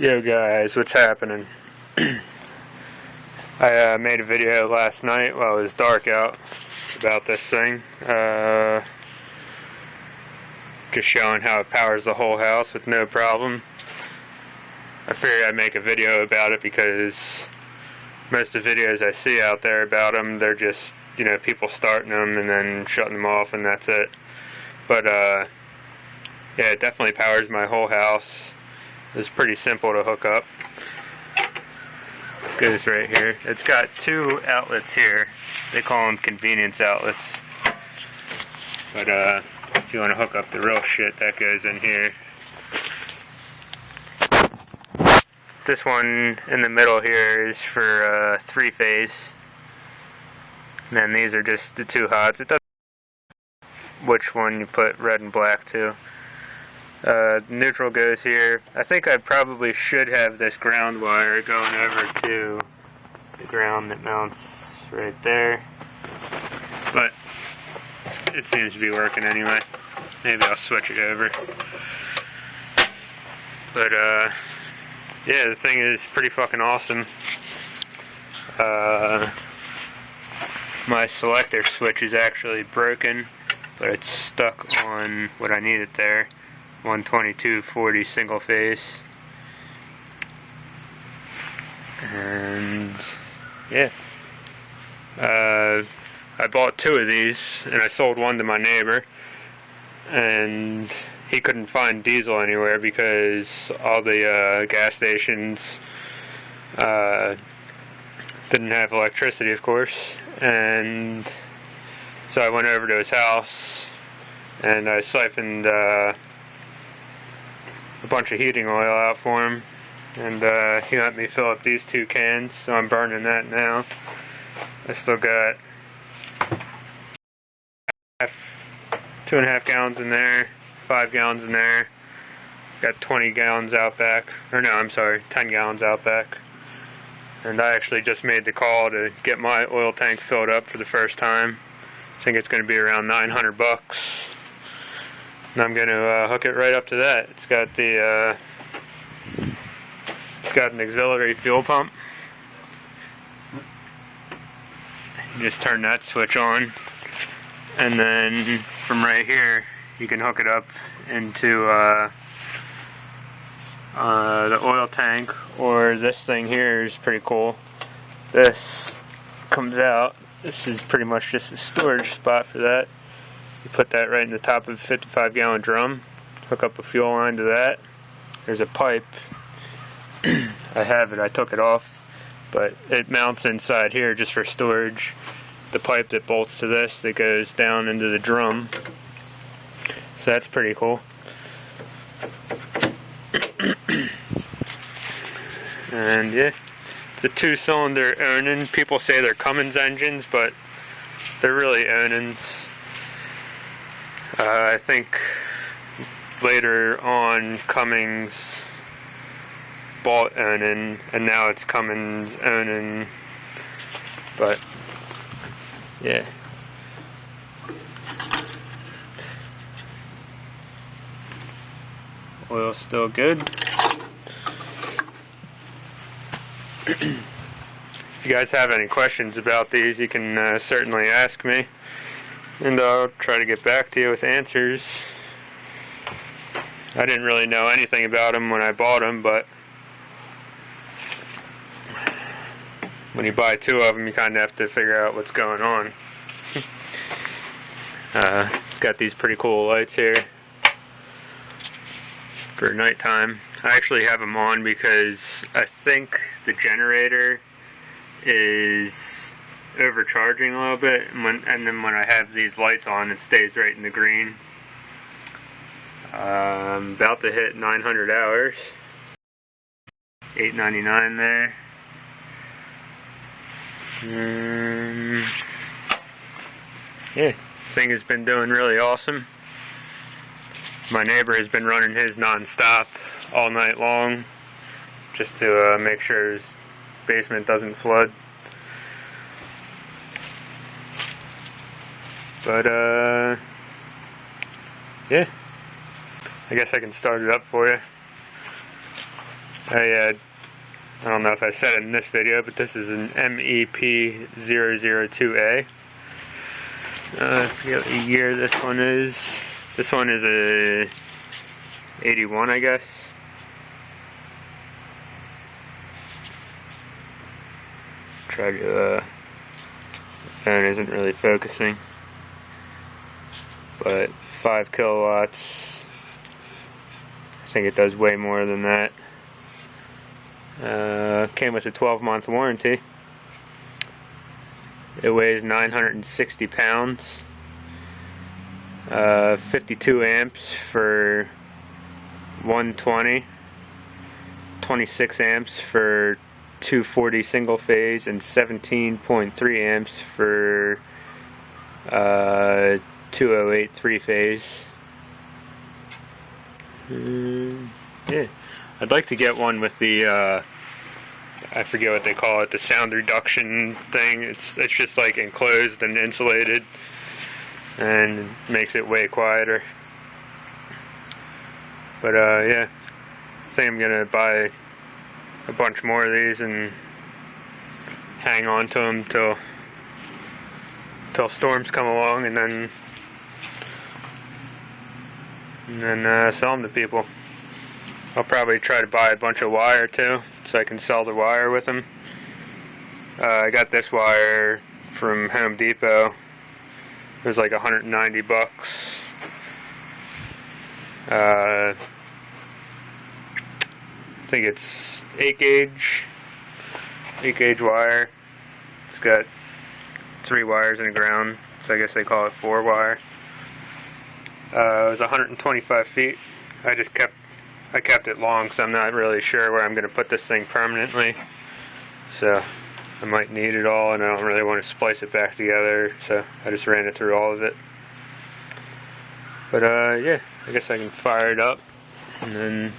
Yo guys, what's happening? I made a video last night while it was dark out about this thing. Just showing how it powers the whole house with no problem. I figured I'd make a video about it because most of the videos I see out there about them, they're just, people starting them and then shutting them off and that's it. But yeah, it definitely powers my whole house. It's pretty simple to hook up. Goes right here. It's got two outlets here. They call them convenience outlets. But if you want to hook up the real shit, that goes in here. This one in the middle here is for 3-phase. And then these are just the two hots. It doesn't matter which one you put red and black to. Neutral goes here. I think I probably should have this ground wire going over to the ground that mounts right there, but it seems to be working anyway. Maybe I'll switch it over. But yeah, the thing is pretty fucking awesome. My selector switch is actually broken, but it's stuck on what I need it there. 122/40 single phase, and yeah, I bought two of these and I sold one to my neighbor, and he couldn't find diesel anywhere because all the gas stations didn't have electricity, of course. And so I went over to his house and I siphoned a bunch of heating oil out for him, and he let me fill up these 2 cans, so I'm burning that now. I still got 2.5 gallons in there, 5 gallons in there, got 20 gallons out back, or no, I'm sorry, 10 gallons out back. And I actually just made the call to get my oil tank filled up for the first time. I think it's going to be around $900. And I'm going to hook it right up to that. It's got the it's got an auxiliary fuel pump. You just turn that switch on, and then from right here you can hook it up into the oil tank, or this thing here is pretty cool. This comes out. This is pretty much just a storage spot for that. You put that right in the top of a 55-gallon drum, hook up a fuel line to that. There's a pipe. I have it, I took it off, but it mounts inside here just for storage. The pipe that bolts to this that goes down into the drum. So that's pretty cool. And yeah, it's a 2-cylinder Onan. People say they're Cummins engines, but they're really Onans. I think later on Cummins bought Onan, and now it's Cummins Onan, but yeah. Oil's still good. If you guys have any questions about these, you can certainly ask me, and I'll try to get back to you with answers. I didn't really know anything about them when I bought them, but when you buy 2 of them, you kind of have to figure out what's going on. Got these pretty cool lights here for nighttime. I actually have them on because I think the generator is overcharging a little bit, and then when I have these lights on, it stays right in the green. I'm about to hit 900 hours. $8.99 there. Yeah, this thing has been doing really awesome. My neighbor has been running his non-stop all night long, just to make sure his basement doesn't flood. But yeah, I guess I can start it up for you. I don't know if I said it in this video, but this is an MEP 002A. I forget what year this one is. This one is a 81, I guess. Try to, the phone isn't really focusing. But 5 kilowatts. I think it does way more than that. Came with a 12-month warranty. It weighs 960 pounds. 52 amps for 120. 26 amps for 240 single phase, and 17.3 amps for 208 three phase. Yeah, I'd like to get one with the I forget what they call it, the sound reduction thing. It's just like enclosed and insulated, and makes it way quieter. But yeah, I think I'm gonna buy a bunch more of these and hang on to them till storms come along, and then sell them to people. I'll probably try to buy a bunch of wire too, so I can sell the wire with them. I got this wire from Home Depot. It was like 190 bucks. I think it's 8 gauge wire. It's got 3 wires in the ground, so I guess they call it 4 wire. It was 125 feet. I kept it long, so I'm not really sure where I'm going to put this thing permanently. So I might need it all, and I don't really want to splice it back together, so I just ran it through all of it. But yeah, I guess I can fire it up, and then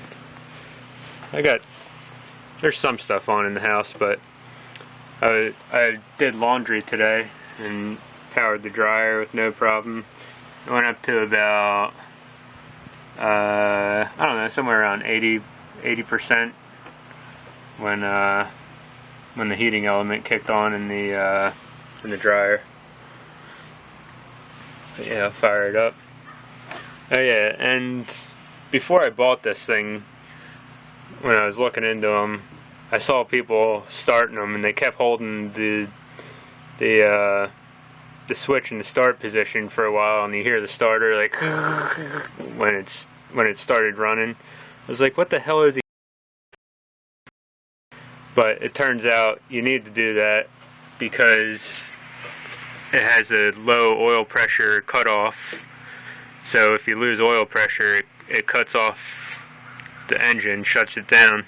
there's some stuff on in the house, but I did laundry today and powered the dryer with no problem. It went up to about I don't know, somewhere around 80% when the heating element kicked on in the dryer. But yeah, I'll fire it up. Oh yeah, and before I bought this thing, when I was looking into them, I saw people starting them, and they kept holding the switch in the start position for a while, and you hear the starter like when it started running. I was like, what the hell is he? But it turns out you need to do that because it has a low oil pressure cutoff. So if you lose oil pressure, it cuts off the engine, shuts it down.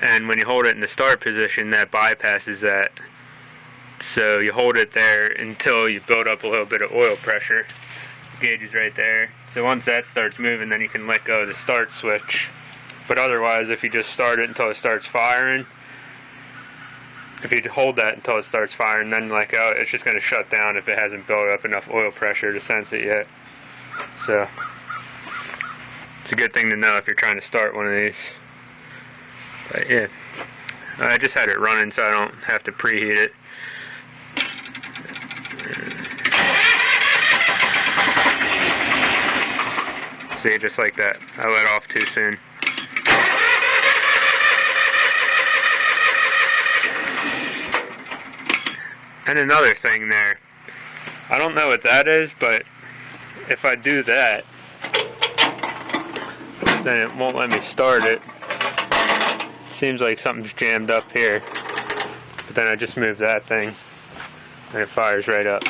And when you hold it in the start position, that bypasses that. So you hold it there until you build up a little bit of oil pressure. The gauge is right there. So once that starts moving, then you can let go of the start switch. But otherwise, if you just start it until it starts firing, if you hold that until it starts firing, then let go, it's just going to shut down if it hasn't built up enough oil pressure to sense it yet. So it's a good thing to know if you're trying to start one of these. But yeah, I just had it running so I don't have to preheat it. See, just like that, I let off too soon. And another thing there, I don't know what that is, but if I do that, then it won't let me start it. It seems like something's jammed up here, but then I just move that thing and it fires right up.